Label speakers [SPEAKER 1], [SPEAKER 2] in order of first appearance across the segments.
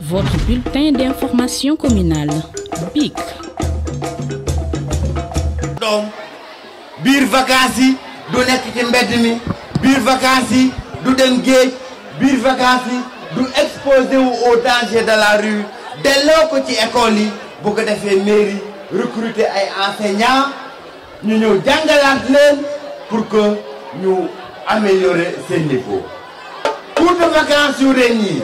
[SPEAKER 1] Votre bulletin d'information communale, BIC.
[SPEAKER 2] Donc, biir vacances yi du nekk ci mbedd mi, biir vacances yi du dem géej, biir vacances yi du exposé wu au danger de la rue. Delloo ko ci école yi bu ko defee mairie recruter ay enseignants ñu ñëw jàngalaat leen pour que ñu améliorer seen niveau. Cours de vacances yu ren yi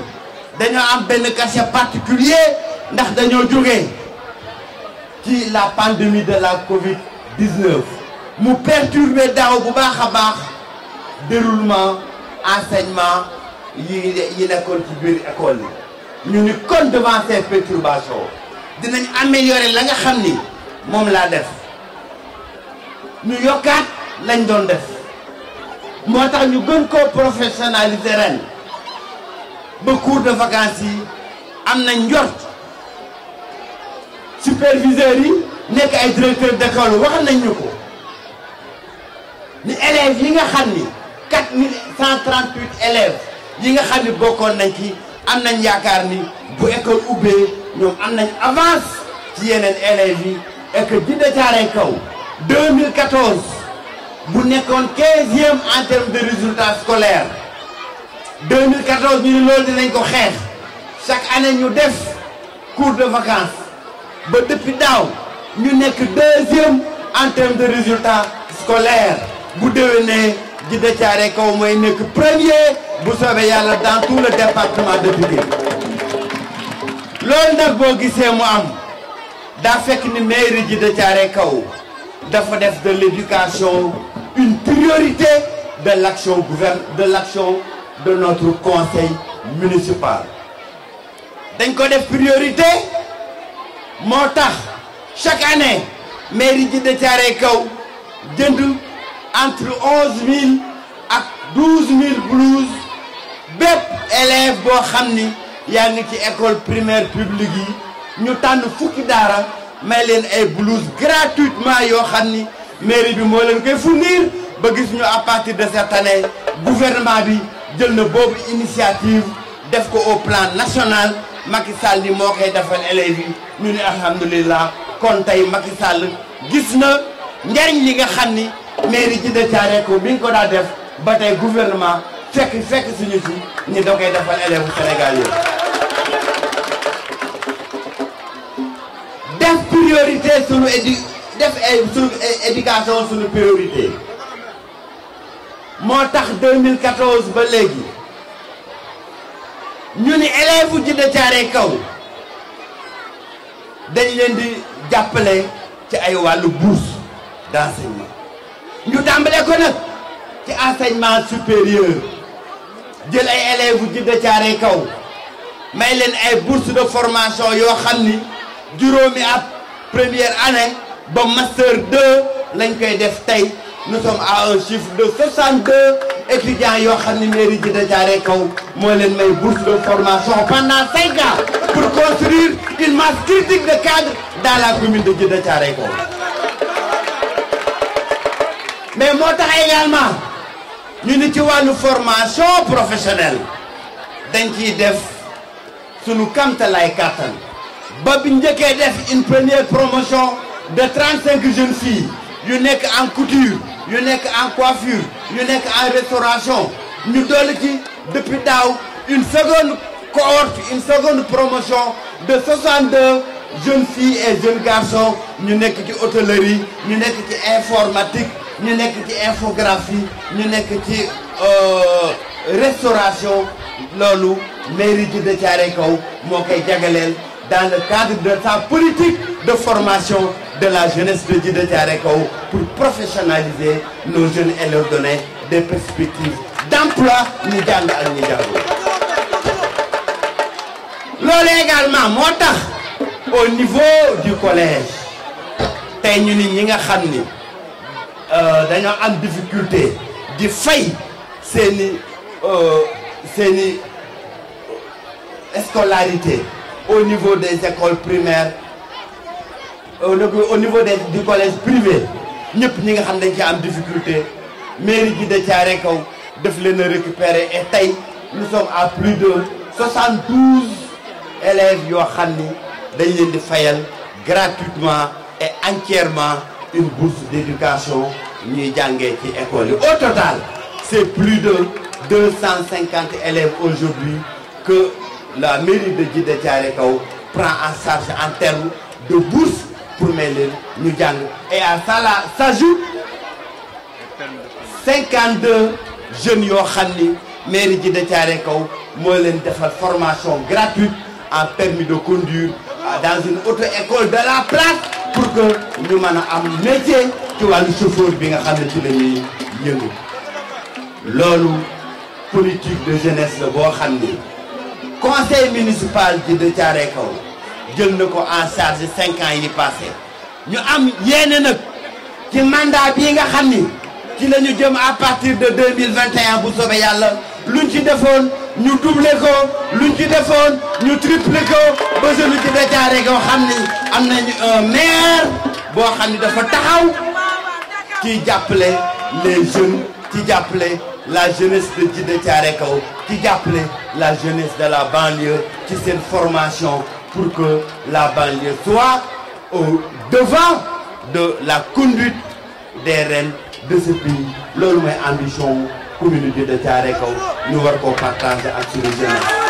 [SPEAKER 2] dañoo am benn cachet particulier ndax dañoo jógee ci la pandémie de la Covid-19 mu perturber daaw bu baax a baax déroulement enseignement yi nekkoon ci biir école yi ñu ni kon devant ces perturbations dinañ améliorer la nga xam ni moom laa def ñu yokkaat lañ doon def moo tax ñu gën koo professionnaliser ren ba cours de vacances yi am na njort superviseurs yi nekk ay directeurs d'école wax nañ ñu ko ni élèves yi nga xam ni 4138 élèves yi nga xam ni bokkoon nañ ci am nañ yaakaar ni bu école ubbee ñoom am nañ avance ci yeneen élèves yi et que Djiddah Thiaroye Kaw 2014 bu nekkoon 15e en termes de résultats scolaires 2014 ñu ni loolu dinañ ko xeex chaque année ñu def cours de vacances ba depuis daaw ñu nekk 2e en termes de résultats scolaires bu déwénee Djiddah Thiaroye Kaw mooy nekk premier bu soobee yàlla dans tout le département de Pikine loolu nag boo gisee mu am daa fekk ni mairie Djiddah Thiaroye Kaw dafa def de l'éducation une priorité de l'action de notre conseil municipal dañ ko def priorité moo tax chaque année mairie Djiddah Thiaroye Kaw jënd entre 11000 ak 12000 blouses bépp élève boo xam ni yaa ngi ci école primaire publique yi ñu tànn fukki daara may leen ay blouses gratuitement yoo xam ni mairie bi moo leen koy fournir ba gis ñu à partir de cette année gouvernement bi jël na boobu initiative def ko au plan national Macky Sall ni moo koy defal élèves yi ñu ni alhamdulilah kon tey Macky Sall gis na njariñ li nga xam ni mairie Djiddah Thiaroye Kaw bi nga ko daa def ba tey gouvernement fekk suñu ci ñi da koy defal élèves Sénégal yi def priorité suñu éducation suñu priorité moo tax 2014 ba léegi ñu ni élèves Djiddah Thiaroye Kaw dañ leen di jàppale ci ay wàllu bourse d'enseignement ñu tàmbale ko nag ci enseignement supérieur jël ay élèves Djiddah Thiaroye Kaw may leen ay bourse de formation yoo xam ni juróomi at première année ba master 2 lañ koy def tey nous sommes à un chiffre de 62 étudiants yoo xam ni mairie Djiddah Thiaroye Kaw moo leen may bourse de formation pendant 5 ans pour construire une masse critique de cadres dans la commune de Djiddah Thiaroye Kaw mais moo tax également ñu ni ci wàllu formation professionnelle dañ ciy def sunu kamtalaay kàttan ba bi njëkkee def une première promotion de 35 jeunes filles yu nekk en couture yu nekk en coiffure yu nekk en restauration ñu dolli ci depuis daaw une seconde cohorte une seconde promotion de 62 jeunes filles et jeunes garçons ñu nekk ci hôtellerie ñu nekk ci informatique ñu nekk ci infographie ñu nekk ci restauration loolu mairie Djiddah Thiaroye Kaw moo koy jagaleel dans le cadre de sa politique de formation de la jeunesse de Djiddah Thiaroye Kaw pour professionnaliser nos jeunes et leur donner des perspectives d'emploi ñu jàng ak ñu jàngul loolu également moo tax au niveau du collège tey ñu ni ñi nga xam ni dañoo am difficulté di fay seeni scolarité au niveau des écoles primaires au niveau du collège privé ñëpp ñi nga xam dañ ci am difficulté mairie Djiddah Thiaroye Kaw daf leen a récupérer et tey nous sommes à plus de 72 élèves yoo xam ni dañ leen di fayal gratuitement et entièrement une bourse d'éducation ñuy jàngee ci école yi. Au total c'est plus de 250 élèves aujourd'hui que la mairie de Djiddah Thiaroye Kao prend en charge en termes de bourse pour may leen ñu jàng. Et à ça là s'ajoute 52 jeunes yoo xam ni mairie Djiddah Thiaroye Kao moo leen defal formation gratuite en permis de conduire dans une auto-école de la place pour que ñu mën a am métier ci wàllu chauffeur bi nga xam ne ci la ñuy yëngu. loolu politique de jeunesse la boo xam ni conseil municipal Djiddah Thiaroye Kao jël na ko en charge 5 ans yi passé ñu am yéene nag ci mandat bii nga xam ni ci la ñu jëm à partir de 2021 bu soobee yàlla luñ ci defoon ñu doublé ko luñ ci defoon ñu triplé ko ba jeune Djiddah Thiaroye Kao xam ni am nañu un maire boo xam ni dafa taxaw ci jàppale les jeunes ci jàppale la jeunesse de Djiddah Thiaroye Kao ci jàppale la jeunesse de la banlieue ci seen formation pour que la banlieue soit au devant de la conduite des rênes de ce pays. Loolu mooy ambition commune Djiddah Thiaroye Kao ñu war koo partager ak suñu jeunesse.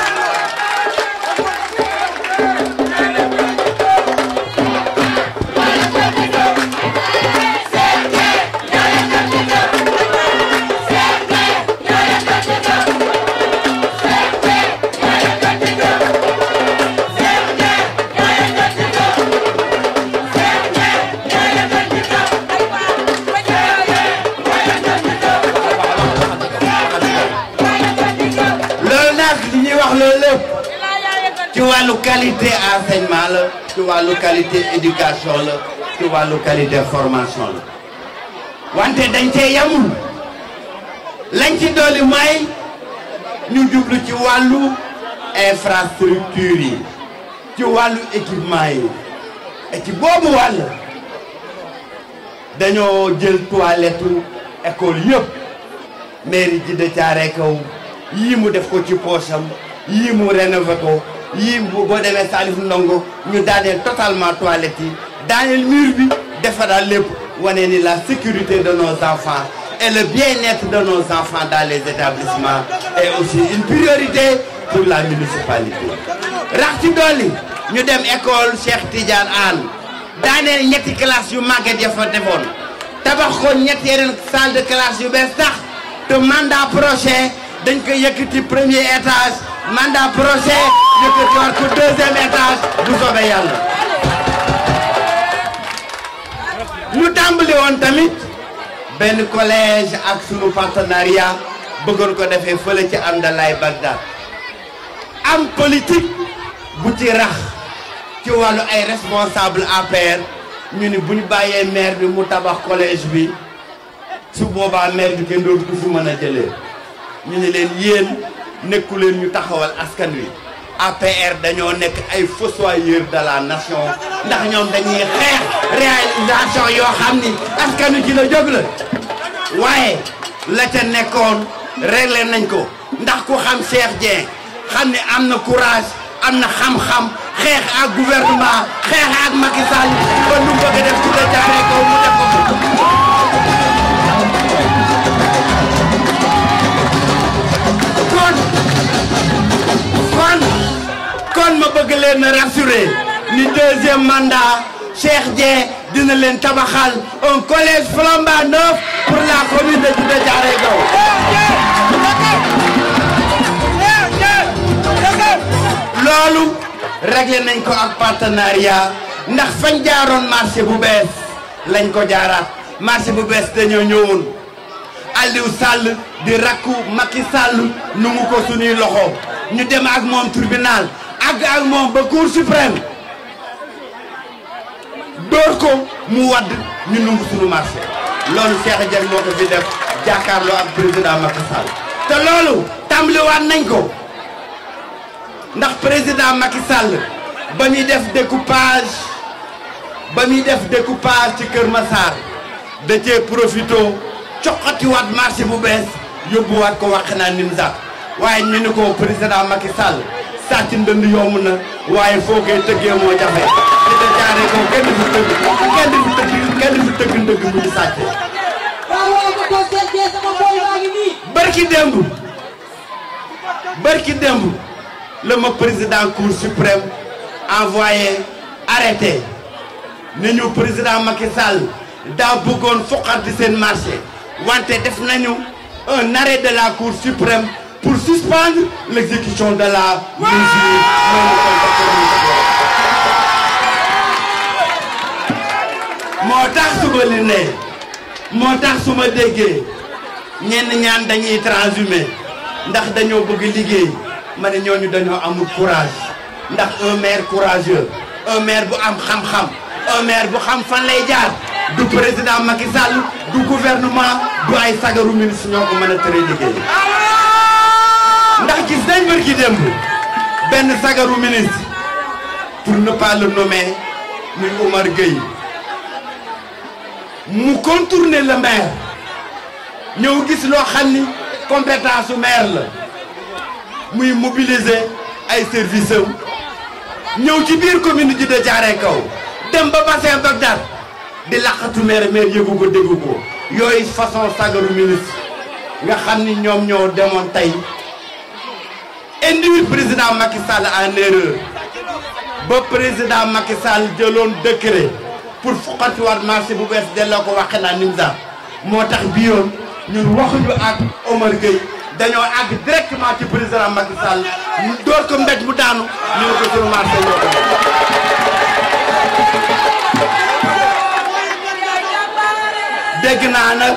[SPEAKER 2] ci wàllu qualité enseignement la ci wàllu qualité éducation la ci wàllu qualité formation la wante dañ cee yamul lañ ci dolli mooy ñu jublu ci wàllu infrastructure yi ci wàllu équipement yi et ci boobu wàll dañoo jël toilette école yëpp mairie Djiddah Thiaroye Kao yii mu def ko ci poosam yii mu rénové ko yii boo demee Salif Ndongo ñu daaneel totalement toilette yi daaneel mur bi defaraat lépp wane ni la sécurité de nos enfants et le bien-être de nos enfants dans les établissements est aussi une priorité pour la municipalité. rax ci dolli ñu dem école Cheikh Tidiane Anne daaneel ñetti classe yu màgget ya fa defoon tabax ko ñetti yeneen salle de classe yu bees tax te mandat prochain dañ ko yëkkati premier étage mandat prochain yëkkati war ko deuxième étage bu soobee yàlla. ñu tàmbali woon tamit benn collège ak sunu partenariat bëggoon ko defee fële ci Amdalaay Bagdad am politique bu ci rax ci wàllu ay responsable APR ñu ni bu ñu bàyyee maire bi mu tabax collège bi su boobaa maire bi kenn dootu fi mën a jëlee ñu ne leen yéen nekku leen ñu taxawal askan wi APR dañoo nekk ay fossoyeurs de la nation ndax ñoom dañuy xeex réalisation yoo xam ni askan wi ci la jóg la waaye la ca nekkoon réglé nañ ko ndax ku xam Cheikh Dieng xam ne am na courage am na xam-xam xeex ak gouvernement xeex ak Macky Sall ba nu bëgg a def Djiddah Thiaroye Kao mu def ko. kon ma bëgg leen a rassurer ni deuxième mandat Cheikh Dieng dina leen tabaxal un collège flambant neuf pour la commune de Djiddah Thiaroye Kao. loolu réglé nañ ko ak partenariat ndax fañ jaaroon marché bu bees lañ ko jaaraat marché bu bees dañoo ñëwoon Aliou Sall di rakku Macky Sall nu ngu ko suñuy loxo ñu dem ak moom tribunal ak moom ba cour suprême door ko mu wadd ñu nungu suñu marché loolu Cheikh Dieng moo ko fi def jàkkaarloo ak président Macky Sall te loolu tàmbaliwaat nañ ko ndax président Macky Sall ba muy def découpage ci Kër Massar da cee profito coqatiwaat marché bu bees yóbbuwaat ko wax naa Nimzatt waaye ñu ni ko président Macky Sall sàcc ndënd yomb na waaye foo koy tëggee moo jafe Djiddah Thiaroye Kaw kenn du fi tëgg ndëgg muy sàcce barki démb le ma président cour suprême envoyé arrêté ne ñu président Macky Sall daa bëggoon foqati seen marché wante def nañu un arrêt de la cour suprême pour suspendre l'exécution de la mesure. moo tax su ma li ne moo tax su ma déggee ñenn ñaan dañuy transhumé ndax dañoo bëgg liggéey ma ne ñooñu dañoo amul courage ndax un maire courageux un maire bu am xam-xam un maire bu xam fan lay jaar du président Macky Sall du gouvernement du ay sagaru ministre ñoo ko mën a tere liggéey ndax gis nañ bërki démb benn sagaru ministre pour ne pas le nommer muy Omar Gueye mu contourner le maire ñëw gis loo xam ni compétence su maire la muy mobiliser ay services am ñëw ci biir commune Djiddah Thiaroye Kaw dem ba bassin Bagdad di laqatu maire yëgu ko déggu ko yooyu façon sagaru ministre nga xam ni ñoom ñoo demoon tey induire président Macky Sall en erreur ba président Macky Sall jëloon décret pour foqatiwaat marché bu bees delloo ko waxe naa Nimza moo tax bi yoon ñun waxuñu ak Omar Gueye dañoo àgg directement ci président Macky Sall ñu door ko mbéj mu daanu ñu ne ko sur marché ñoo ko dégg naa nag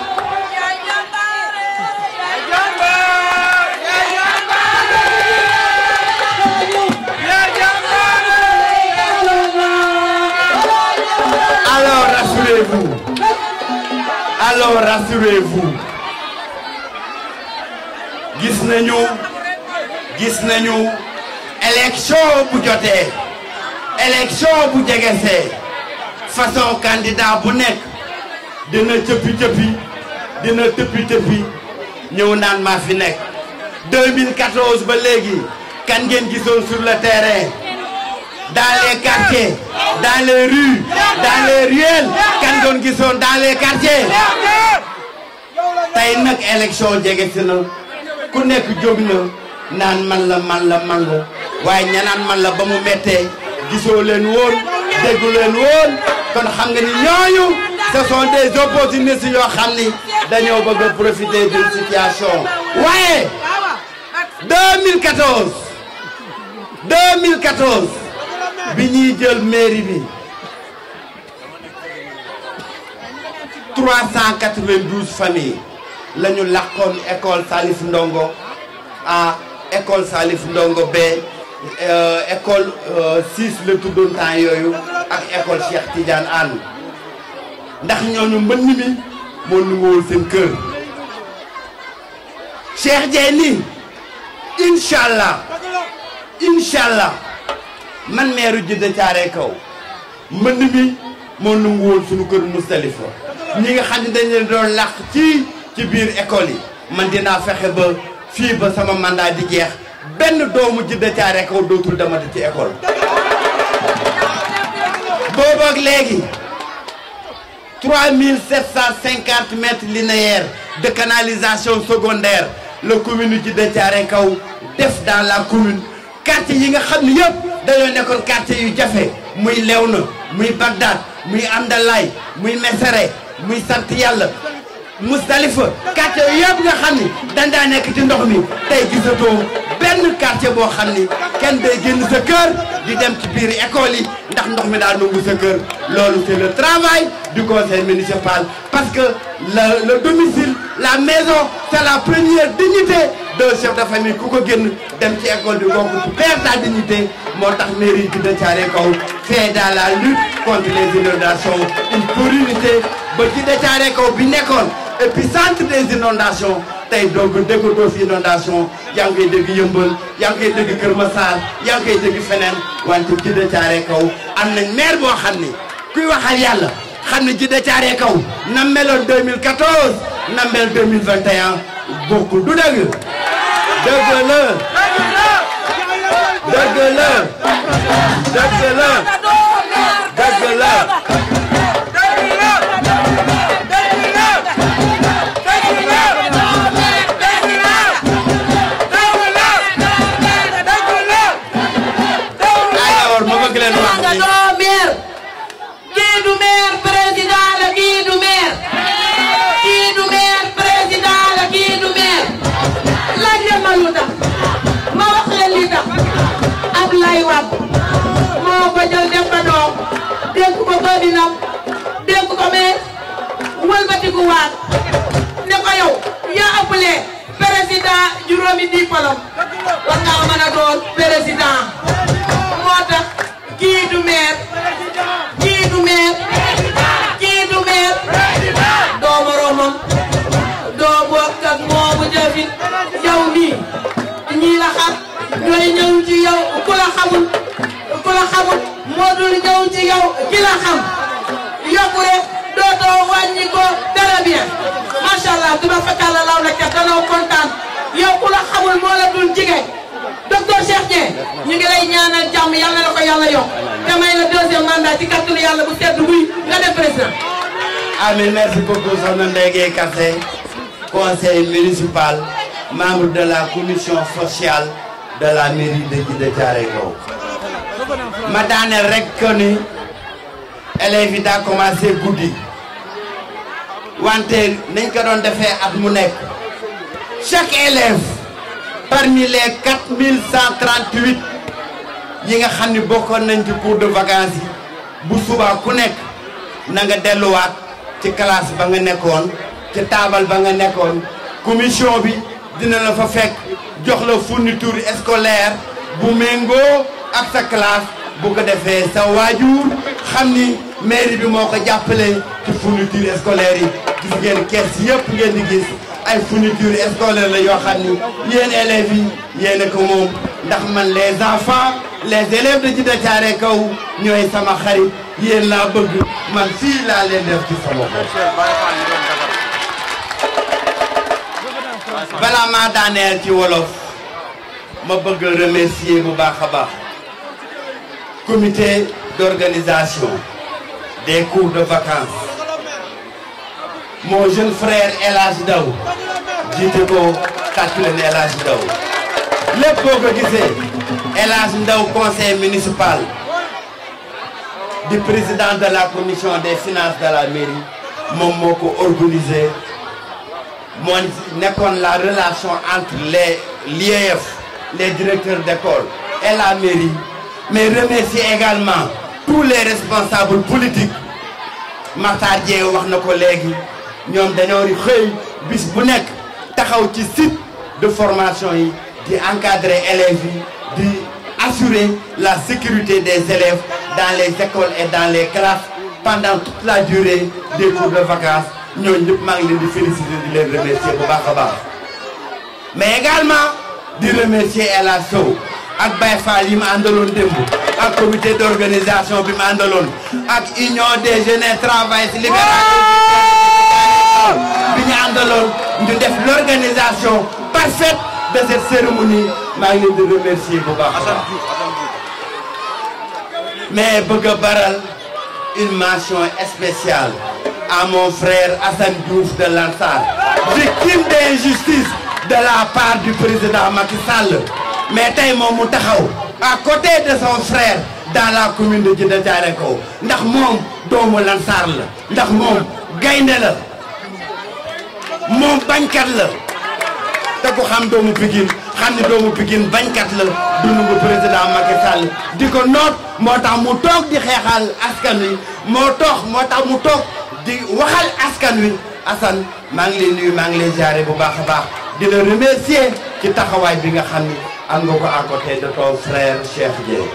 [SPEAKER 2] alors rassurez-vous gis nañu élection bu jotee élection bu jegesee façon candidat bu nekk dina tëppi ñëw naan maa fi nekk 2014 ba léegi kan ngeen gisoon sur le terrain dans les quartiers dans les rues dans les ruelles kan ngeen gisoon dans les quartiers tey nag élection jege si na ku nekk jóg na naan man la waaye ña naan man la ba mu méttee gisoo leen woon déggu leen woon kon xam nga ni ñooñu ce sont des opportunistes yoo xam ni dañoo bëgg a profiter d'une situation waaye 2014 bi ñuy jël mairie bi 392 familles la ñu làqoon école Salif Ndongo A école Salif Ndongo B école 6 la tuddoon temps yooyu ak école Cheikh Tidiane Anne ndax ñooñu mbënn mi moo nungool seen kër Cheikh Dieye ni inshallah man maire Djiddah Thiaroye Kaw mbënn mi moo nungool suñu kër Moustalifa ñi nga xam ne dañ leen doon làq ci biir école yi man dinaa fexe ba fii ba sama mandat di jeex benn doomu Djiddah Thiaroye Kaw dootul demati ci école boobu ak léegi 3750 mètres linéaires de canalisation secondaire la commune Djiddah Thiaroye Kaw def dans la commune quartier yi nga xam ne yëpp dañoo nekkoon quartier yu jafe muy Léona muy Bagdad muy Amdalaay muy Mesere muy sant yàlla Moustalifa quartier yëpp nga xam ni dañ daa nekk ci ndox mi tey gisatoo benn quartier boo xam ni kenn day génn sa kër di dem ci biir école yi ndax ndox mi daa nungu sa kër loolu c'est le travail du conseil municipal parce que le domicile la maison c'est la première dignité d'un chef de famille ku ko génn dem ci école bi kooku tu perds ta dignité moo tax mairie Djiddah Thiaroye Kaw fait dans la lutte contre les inondations une priorité ba Djiddah Thiaroye Kaw bi nekkoon épicentre des inondations tey donc déggatoo fi inondation yaa ngi koy dégg Yëmbal yaa ngi koy dégg Kër Massar yaa ngi koy dégg feneen wante Djiddah Thiaroye Kaw am nañ maire boo xam ni kuy waxal yàlla xam ne Djiddah Thiaroye Kaw na meloon 2014 na mel 2021 bokkul du dëgg dëgg la
[SPEAKER 3] lu tax ma wax leen li tax Abdoulaye Wade moo ko jël def ko doom dénk ko kabinam dénk ko maire wëlbatiku waat ne ko yow yaa ëppale président juróomi diplôme war ngaa mën a doon président moo tax kii du maire kii du maire kii du maire doo moroomam doo bokk ak moomu jëfin yow nii ñii la xam ñooy ñëw ci yow ku la xamul moo dul ñëw ci yow ki la xam yokku rek dootoo wàññi ko dara bien macha allah tuba fakala law la ca danoo kontaan yow ku la xamul moo la dul jigéen docteur Cheikh Dieng ñu ngi lay ñaanal jàmm yàlla na ko yàlla yokk te may la deuxième mandat ci kàttanu yàlla bu sedd buy nga def président.
[SPEAKER 2] Amin, merci beaucoup soxna Ndeye Gueye Kassé, conseil municipal, membre de la commission sociale de la mairie de Djiddah Thiaroye Kaw. ma daaneel rek que ni élèves yi daa commencé guddi wante nañ ko doon defee at mu nekk chaque élève parmi les 4138 yi nga xam ni bokkoon nañ ci cours de vacances yi bu subaa ku nekk na nga delluwaat ci classe ba nga nekkoon ci taabal ba nga nekkoon commission bi dina la fa fekk jox la fourniture scolaire bu méngoo ak sa classe bu ko defee sa waajur xam ni mairie bi moo ko jàppale ci fourniture scolaire yi gis ngeen kees yëpp ngeen di gis ay fourniture scolaire la yoo xam ni yéen élèves yi yéen a ko moom ndax man les enfants les élèves de Djiddah Thiaroye Kaw ñooy sama xarit yéen laa bëgg man fii laa leen def ci sama bopp. balaa maa daaneel ci wolof ma bëgg remercier bu baax a baax comité d'organisation des cours de vacances mon jeune frère El Hadj Daw jiite ko tàccu leen El Hadj Daw lépp boo ko gisee El Hadj Ndaw conseil municipal du président de la commission des finances de la mairie moom moo ko organisé moo nekkoon la relation entre l'IEF les directeurs d'école et la mairie mais remercier également tous les responsables politiques Matar Dieng wax na ko léegi ñoom dañoo xëy bis bu nekk taxaw ci site de formation yi di encadrer élèves yi di assurer la sécurité des élèves dans les écoles et dans les classes pendant toute la durée des cours de vacances ñooñu ñëpp maa ngi leen di féliciter di leen remercier bu baax a baax mais également di remercier El Hadj Sow ak Baye Fall yi ma àndaloon démb ak comité d'organisation bi ma àndaloon ak union des jeunes travail ci libération bi ñu àndaloon ñu def l'organisation parfaite de cette cérémonie maa ngi leen di remercier bu baax a baax mais bëgg a baral une mention spéciale à mon frère Assane Diouf de Lansar, victime d'injustice de la part du président Macky Sall mais tey moom mu taxaw à côté de son frère dans la commune de Djiddah Thiaroye Kaw ndax moom doomu Lansar la ndax moom gaynde la moom bañkat la te ku xam doomu Pikine xam ni doomu Pikine bañkat la du nangu président Macky Sall di ko noot moo tax mu toog di xeexal askan wi moo tax mu toog di waxal askan wi Assane maa ngi lay nuyu maa ngi lay jaare bu baax a baax di la remercier ci taxawaay bi nga xam ni am nga ko à côté de ton frère Cheikh Dieng